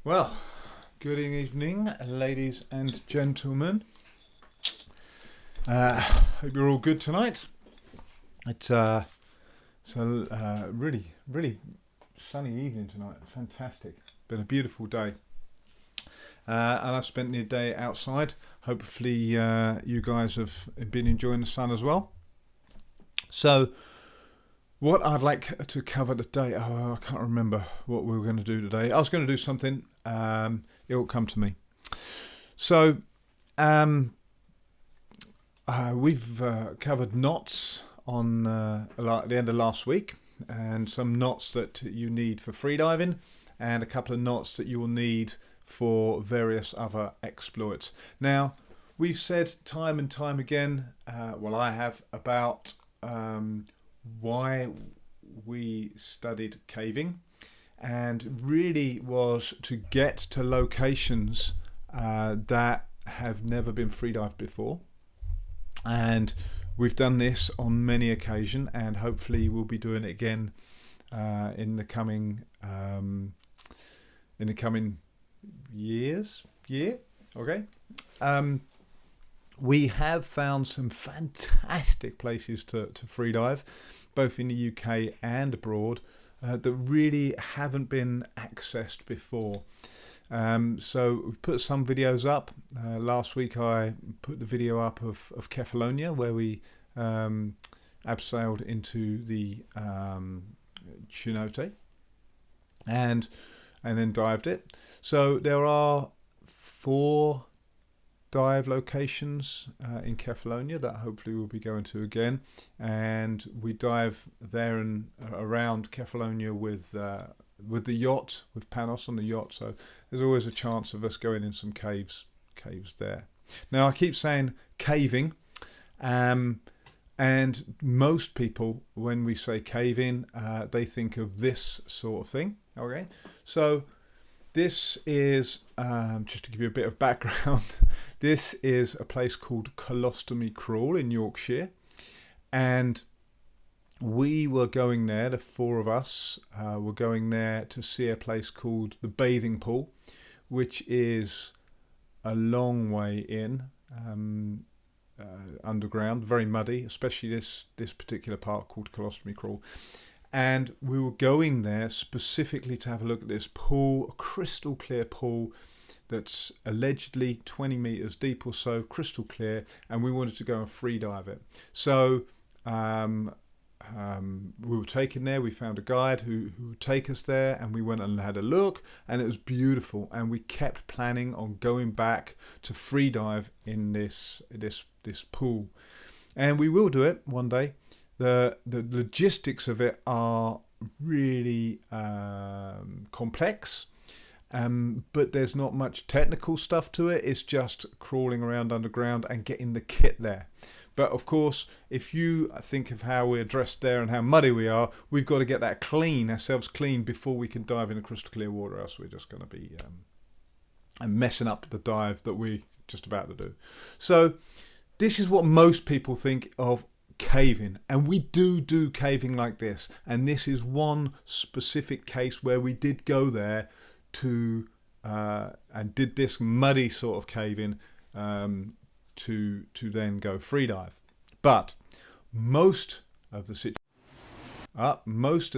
Well, good evening, ladies and gentlemen. Hope you're all good tonight. It's a really sunny evening tonight. Fantastic. Been a beautiful day. And I've spent the day outside. Hopefully you guys have been enjoying the sun as well. So what I'd like to cover today, I can't remember what we were going to do today. I was going to do something, it will come to me. So we've covered knots on the end of last week, and some knots that you need for freediving, and a couple of knots that you will need for various other exploits. Now, we've said time and time again, well I have, about why we studied caving, and really was to get to locations that have never been freedived before. And we've done this on many occasions, and hopefully we'll be doing it again in the coming year. Okay. We have found some fantastic places to freedive, both in the UK and abroad, that really haven't been accessed before. So we put some videos up. Last week I put the video up of Kefalonia, where we abseiled into the Chinote and then dived it. So there are 4 dive locations in Kefalonia that hopefully we'll be going to again, and we dive there and around Kefalonia with the yacht, with Panos on the yacht. So there's always a chance of us going in some caves there. Now I keep saying caving, and most people, when we say caving, they think of this sort of thing. Okay, so this is, just to give you a bit of background, this is a place called Colostomy Crawl in Yorkshire, and we were going there, the 4 of us were going there to see a place called the Bathing Pool, which is a long way in, underground, very muddy, especially this particular part called Colostomy Crawl. And we were going there specifically to have a look at this pool, a crystal clear pool that's allegedly 20 meters deep or so, crystal clear, and we wanted to go and free dive it. So we were taken there. We found a guide who would take us there, and we went and had a look, and it was beautiful. And we kept planning on going back to free dive in this pool, and we will do it one day. The logistics of it are really complex, but there's not much technical stuff to it. It's just crawling around underground and getting the kit there. But of course, if you think of how we're dressed there and how muddy we are, we've got to get that ourselves clean before we can dive in the crystal clear water, else we're just going to be messing up the dive that we're just about to do. So this is what most people think of caving, and we do caving like this, and this is one specific case where we did go there to and did this muddy sort of caving to then go free dive. But most of the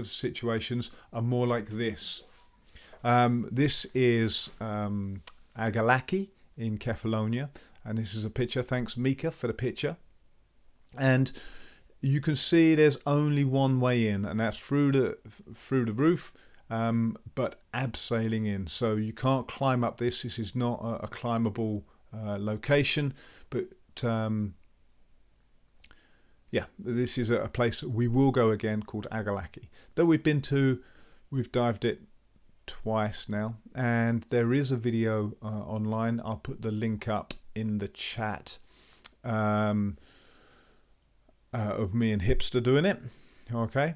situations are more like this. This is Agalaki in Kefalonia, and this is a picture. Thanks Mika for the picture. And you can see there's only one way in, and that's through the roof, but abseiling in. So you can't climb up this. This is not a climbable location, but yeah, this is a place that we will go again called Agalaki. Though we've dived it twice now, and there is a video online. I'll put the link up in the chat. Of me and Hipster doing it. Okay.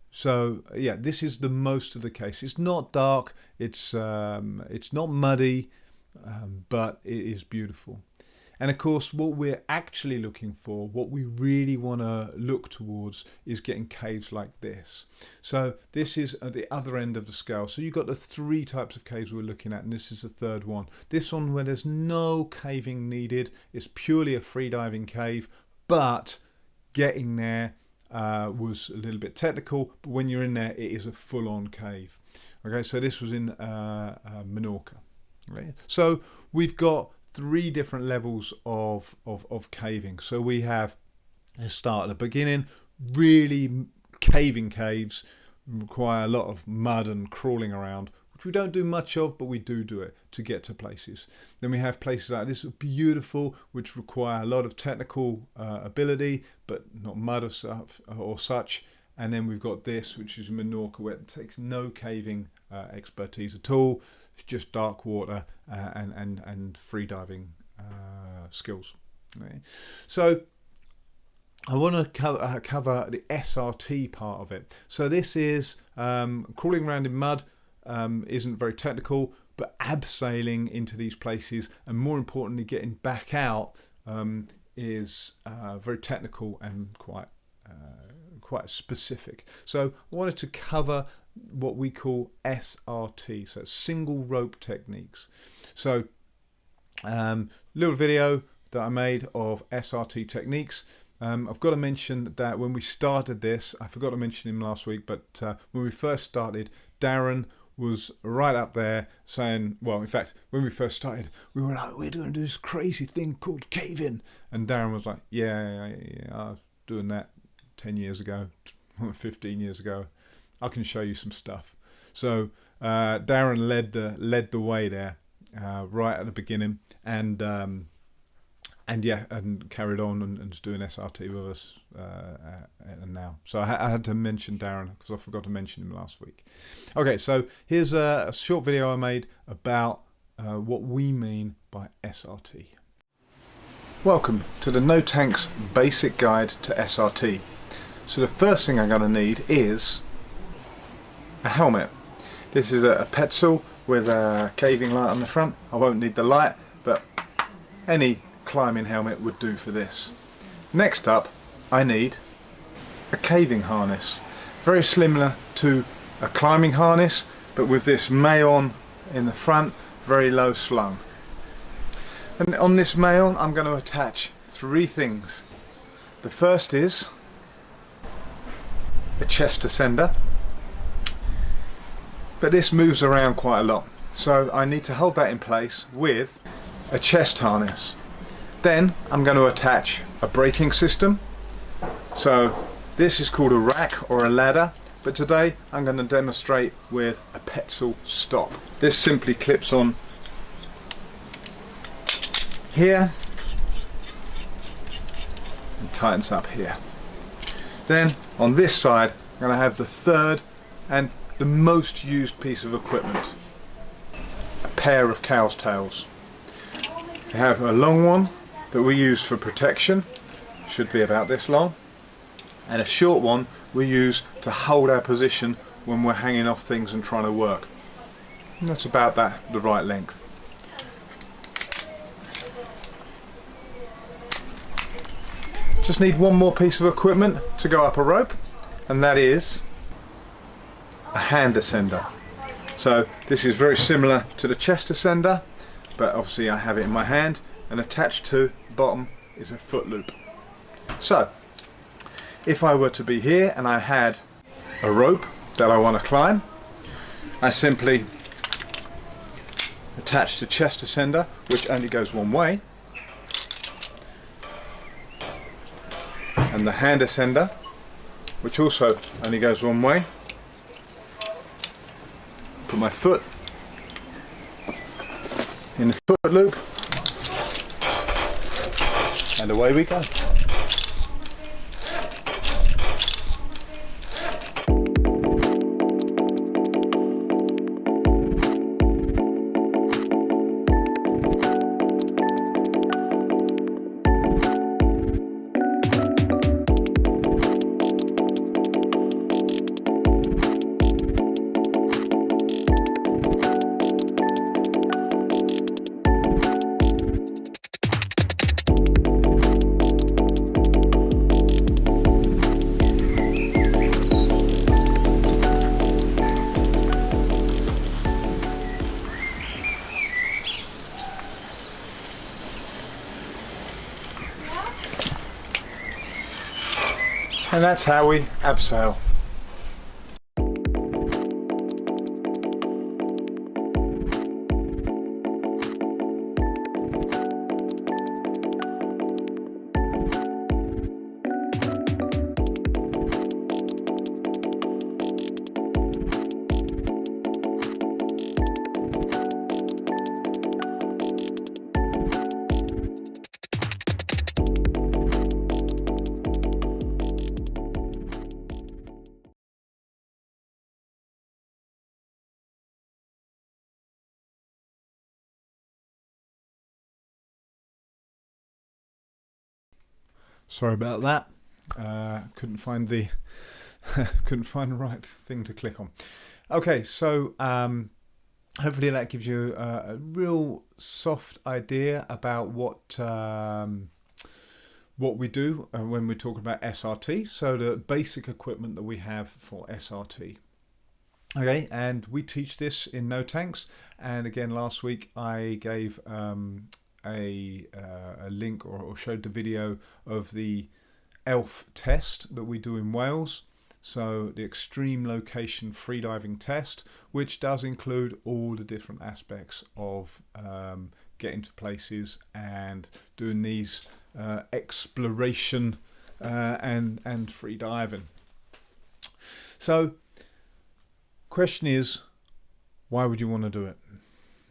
So yeah, this is the most of the case. It's not dark. It's not muddy, but it is beautiful. And of course, what we're actually looking for, what we really want to look towards, is getting caves like this. So this is at the other end of the scale. So you've got the 3 types of caves we're looking at, and this is the 3rd one. This one where there's no caving needed, it's purely a freediving cave, but getting there was a little bit technical, but when you're in there, it is a full-on cave. Okay, so this was in Menorca. Right? So we've got 3 different levels of caving. So we have, let's start at the beginning, really caving caves require a lot of mud and crawling around, which we don't do much of, but we do it to get to places. Then we have places like this, beautiful, which require a lot of technical ability, but not mud or such. And then we've got this, which is Menorca, where it takes no caving expertise at all. It's just dark water and freediving skills. Right? So I want to cover the SRT part of it. So this is crawling around in mud. Isn't very technical, but abseiling into these places, and more importantly getting back out, is very technical and quite specific. So I wanted to cover what we call SRT, so single rope techniques. So little video that I made of SRT techniques. I've got to mention that when we started this, I forgot to mention him last week, but when we first started, Darren was right up there saying, well, in fact, when we first started, we were like, we're doing this crazy thing called caving. And Darren was like, yeah, I was doing that 10 years ago, 15 years ago. I can show you some stuff. So Darren led the way there right at the beginning, and carried on and was doing SRT with us and now. So I had to mention Darren because I forgot to mention him last week. Okay, so here's a short video I made about what we mean by SRT. Welcome to the No Tanks Basic Guide to SRT. So the first thing I'm going to need is a helmet. This is a Petzl with a caving light on the front. I won't need the light, but any climbing helmet would do for this. Next up, I need a caving harness, very similar to a climbing harness, but with this mail-on in the front, very low slung. And on this mail, I'm going to attach 3 things. The first is a chest ascender, but this moves around quite a lot, so I need to hold that in place with a chest harness. Then I'm going to attach a braking system. So this is called a rack or a ladder, but today I'm going to demonstrate with a Petzl stop. This simply clips on here and tightens up here. Then on this side I'm going to have the 3rd and the most used piece of equipment, a pair of cow's tails. We have a long one that we use for protection, should be about this long, and a short one we use to hold our position when we're hanging off things and trying to work. And that's about the right length. Just need one more piece of equipment to go up a rope, and that is a hand ascender. So this is very similar to the chest ascender, but obviously I have it in my hand, and attached to the bottom is a foot loop. So if I were to be here and I had a rope that I want to climb, I simply attach the chest ascender, which only goes one way, and the hand ascender, which also only goes one way. Put my foot in the foot loop, and away we go. And that's how we abseil. Sorry about that. Couldn't find the right thing to click on. Okay, so hopefully that gives you a real soft idea about what we do when we talk about SRT. So the basic equipment that we have for SRT. Okay, and we teach this in No Tanks. And again, last week I gave a link or showed the video of the ELF test that we do in Wales. So the extreme location freediving test, which does include all the different aspects of getting to places and doing these exploration and freediving. So question is, why would you want to do it?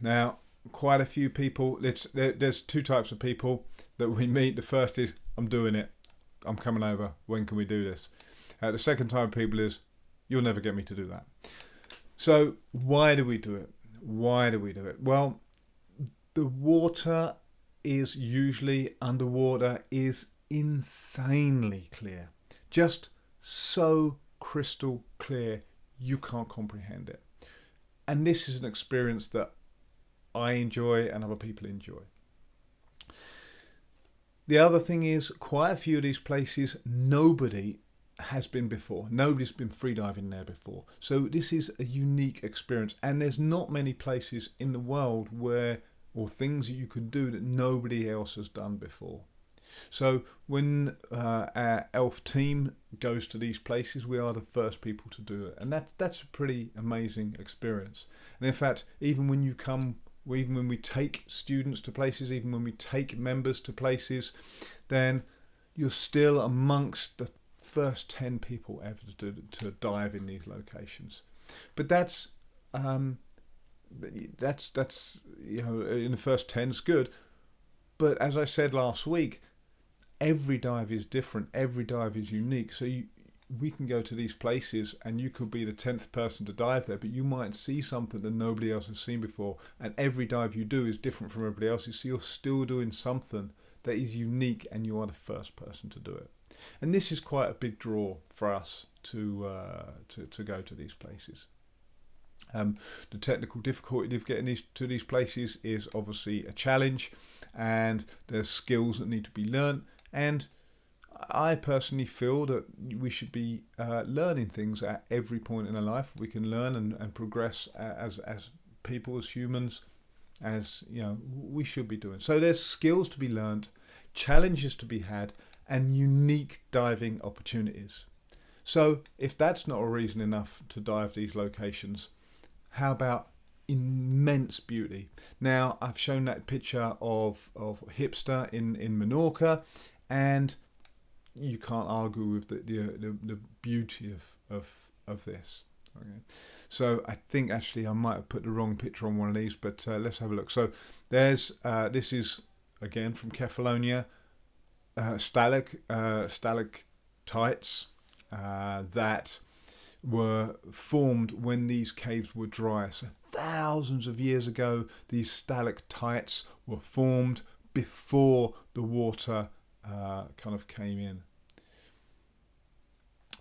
Now, quite a few people, there's two types of people that we meet. The first is, I'm doing it, I'm coming over, when can we do this? The second type of people is, you'll never get me to do that. So why do we do it? Why do we do it? Well, the water is usually underwater is insanely clear, just so crystal clear you can't comprehend it. And this is an experience that I enjoy and other people enjoy. The other thing is, quite a few of these places nobody has been before. Nobody's been freediving there before. So this is a unique experience, and there's not many places in the world where, or things that you can do that nobody else has done before. So when our ELF team goes to these places, we are the first people to do it, and that's a pretty amazing experience. And in fact, even when we take students to places, even when we take members to places, then you're still amongst the first 10 people ever to dive in these locations. But that's in the first 10 is good. But as I said last week, every dive is different. Every dive is unique. So we can go to these places and you could be the 10th person to dive there, but you might see something that nobody else has seen before. And every dive you do is different from everybody else's. So you're still doing something that is unique and you are the first person to do it. And this is quite a big draw for us to go to these places. The technical difficulty of getting to these places is obviously a challenge, and there's skills that need to be learnt. And I personally feel that we should be learning things at every point in our life. We can learn and progress as people, as humans, as we should be doing. So there's skills to be learnt, challenges to be had, and unique diving opportunities. So if that's not a reason enough to dive these locations, how about immense beauty? Now, I've shown that picture of Hipster in Menorca, and you can't argue with the beauty of this. Okay. So I think actually I might have put the wrong picture on one of these, but let's have a look. So there's this is again from Kefalonia, stalactites that were formed when these caves were dry. So thousands of years ago, these stalactites were formed before the water kind of came in.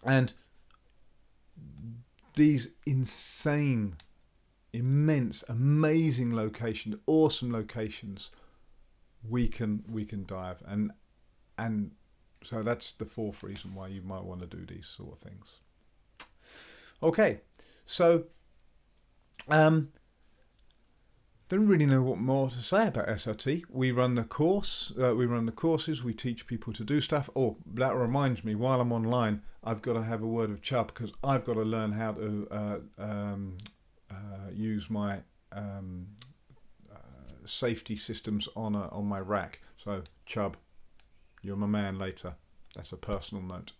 And these insane, immense, amazing locations, awesome locations, we can dive, and so that's the fourth reason why you might want to do these sort of things. Okay, so don't really know what more to say about SRT. We run the course, we run the courses, we teach people to do stuff. Oh, that reminds me, while I'm online, I've got to have a word with Chubb because I've got to learn how to use my safety systems on my rack. So Chubb, you're my man later. That's a personal note.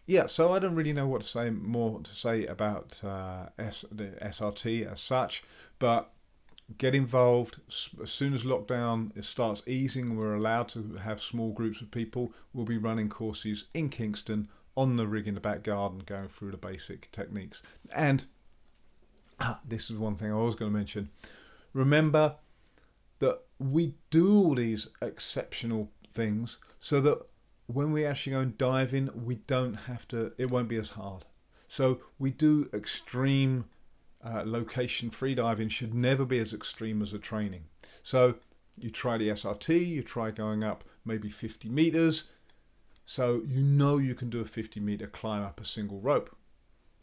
Yeah, so I don't really know what to say more to say about the SRT as such, but get involved. As soon as lockdown starts easing, we're allowed to have small groups of people. We'll be running courses in Kingston on the rig in the back garden, going through the basic techniques. And this is one thing I was going to mention. Remember that we do all these exceptional things so that when we actually go and dive in, we don't have to, it won't be as hard. So we do extreme location freediving should never be as extreme as the training. So you try the SRT, you try going up maybe 50 meters. So you know you can do a 50-meter climb up a single rope.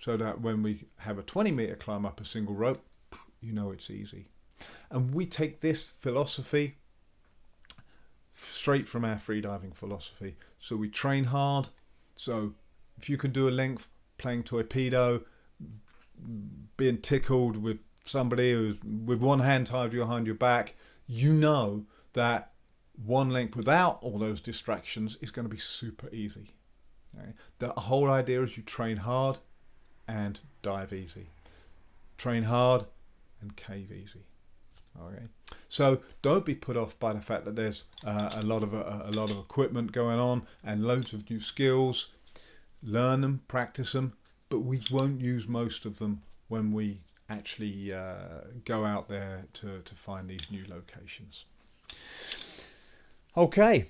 So that when we have a 20-meter climb up a single rope, you know it's easy. And we take this philosophy straight from our freediving philosophy. So we train hard. So if you can do a length playing torpedo, being tickled with somebody who's with one hand tied behind your back, you know that one length without all those distractions is going to be super easy. Okay? The whole idea is you train hard and dive easy. Train hard and cave easy. Okay, so don't be put off by the fact that there's a lot of equipment going on and loads of new skills. Learn them, practice them, but we won't use most of them when we actually go out there to find these new locations. Okay,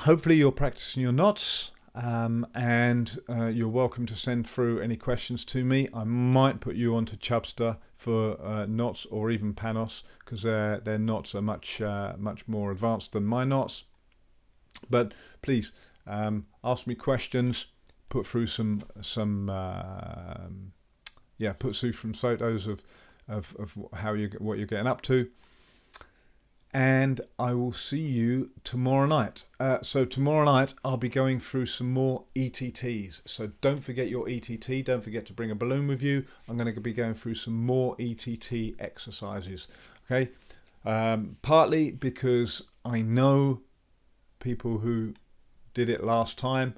hopefully you're practicing your knots. And you're welcome to send through any questions to me. I might put you onto Chubster for knots or even Panos, because their knots are much more advanced than my knots. But please ask me questions. Put through some photos of how what you're getting up to. And I will see you tomorrow night. So tomorrow night I'll be going through some more ETTs. So don't forget your ETT. Don't forget to bring a balloon with you. I'm going to be going through some more ETT exercises. Okay. Partly because I know people who did it last time,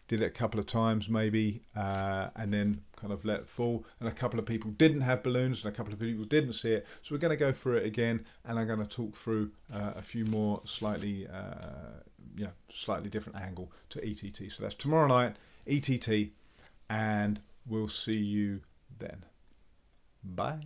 did it a couple of times maybe, and then kind of let it fall, and a couple of people didn't have balloons and a couple of people didn't see it, so we're going to go through it again, and I'm going to talk through a few more slightly different angle to ETT. So that's tomorrow night, ETT, and we'll see you then. Bye.